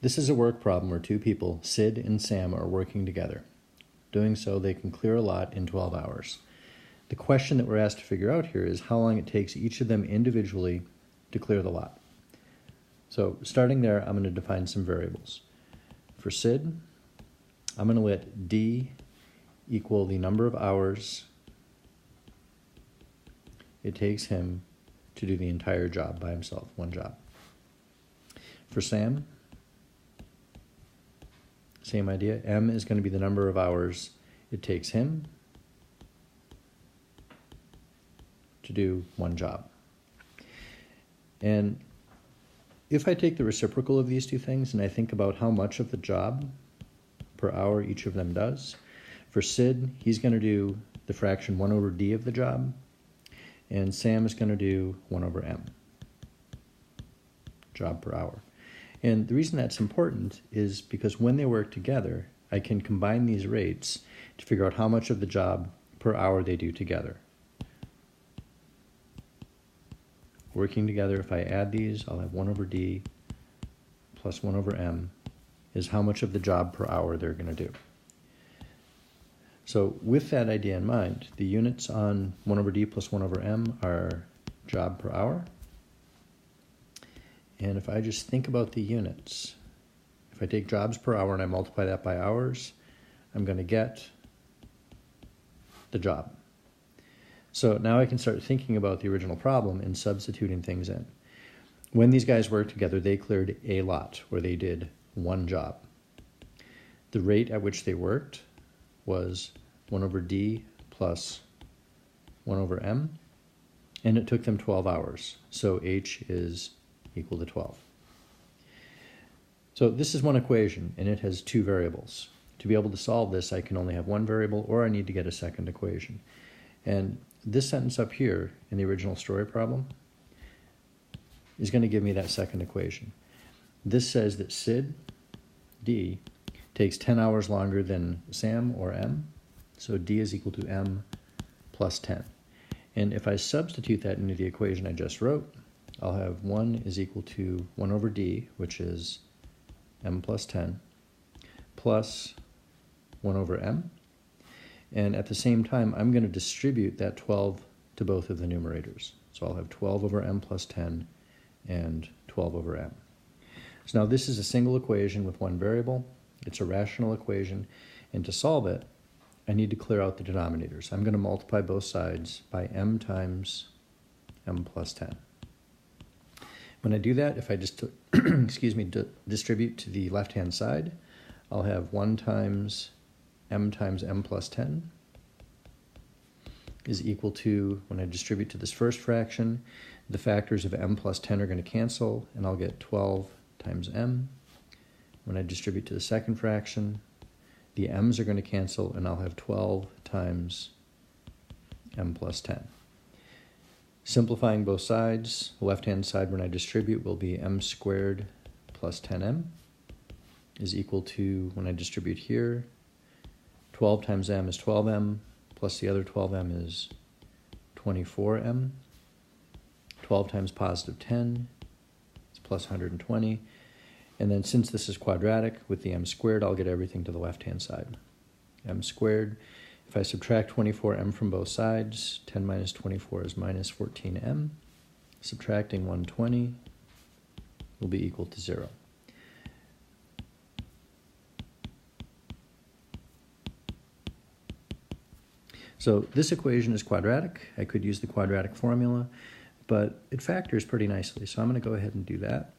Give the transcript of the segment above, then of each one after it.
This is a work problem where two people, Sid and Sam, are working together. Doing so, they can clear a lot in 12 hours. The question that we're asked to figure out here is how long it takes each of them individually to clear the lot. So starting there, I'm going to define some variables. For Sid, I'm going to let D equal the number of hours it takes him to do the entire job by himself, one job. For Sam, same idea. M is going to be the number of hours it takes him to do one job. And if I take the reciprocal of these two things and I think about how much of the job per hour each of them does, for Sid, he's going to do the fraction 1 over D of the job, and Sam is going to do 1 over M, job per hour. And the reason that's important is because when they work together, I can combine these rates to figure out how much of the job per hour they do together. Working together, if I add these, I'll have 1 over D plus 1 over M is how much of the job per hour they're going to do. So with that idea in mind, the units on 1 over D plus 1 over M are job per hour. And if I just think about the units, if I take jobs per hour and I multiply that by hours, I'm going to get the job. So now I can start thinking about the original problem and substituting things in. When these guys worked together, they cleared a lot, or they did one job. The rate at which they worked was 1 over D plus 1 over M, and it took them 12 hours. So H is equal to 12. So this is one equation, and it has two variables. To be able to solve this, I can only have one variable, or I need to get a second equation. And this sentence up here in the original story problem is going to give me that second equation. This says that Sid, D, takes 10 hours longer than Sam or M, so D is equal to M plus 10. And if I substitute that into the equation I just wrote, I'll have 1 is equal to 1 over D, which is M plus 10, plus 1 over M. And at the same time, I'm going to distribute that 12 to both of the numerators. So I'll have 12 over M plus 10 and 12 over M. So now this is a single equation with one variable. It's a rational equation. And to solve it, I need to clear out the denominators. I'm going to multiply both sides by M times M plus 10. When I do that, if I just distribute to the left-hand side, I'll have 1 times M plus 10 is equal to, when I distribute to this first fraction, the factors of M plus 10 are going to cancel, and I'll get 12 times M. When I distribute to the second fraction, the M's are going to cancel, and I'll have 12 times M plus 10. Simplifying both sides, the left-hand side when I distribute will be M squared plus 10M is equal to, when I distribute here, 12 times M is 12M, plus the other 12M is 24M. 12 times positive 10 is plus 120. And then since this is quadratic, with the M squared, I'll get everything to the left-hand side. M squared, if I subtract 24M from both sides, 10 minus 24 is minus 14M. Subtracting 120 will be equal to 0. So this equation is quadratic. I could use the quadratic formula, but it factors pretty nicely. So I'm going to go ahead and do that.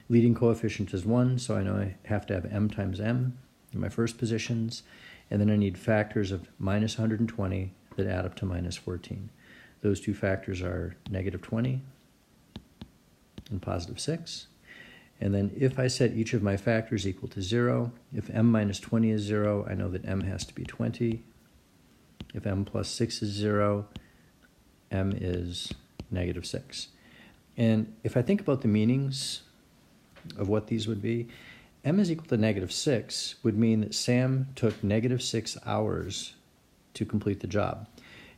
Leading coefficient is 1, so I know I have to have M times M in my first positions, and then I need factors of minus 120 that add up to minus 14. Those two factors are negative 20 and positive 6. And then if I set each of my factors equal to 0, if M minus 20 is 0, I know that M has to be 20. If M plus 6 is 0, M is negative 6. And if I think about the meanings of what these would be, M is equal to negative 6 would mean that Sam took negative 6 hours to complete the job.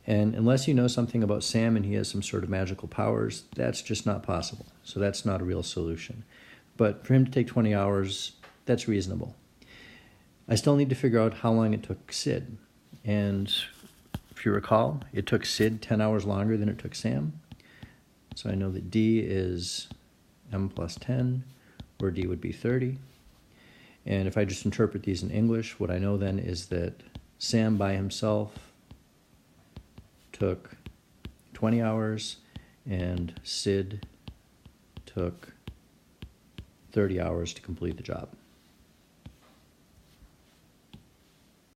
And unless you know something about Sam and he has some sort of magical powers, that's just not possible. So that's not a real solution. But for him to take 20 hours, that's reasonable. I still need to figure out how long it took Sid. And if you recall, it took Sid 10 hours longer than it took Sam. So I know that D is M plus 10, where D would be 30. And if I just interpret these in English, what I know then is that Sam by himself took 20 hours and Sid took 30 hours to complete the job.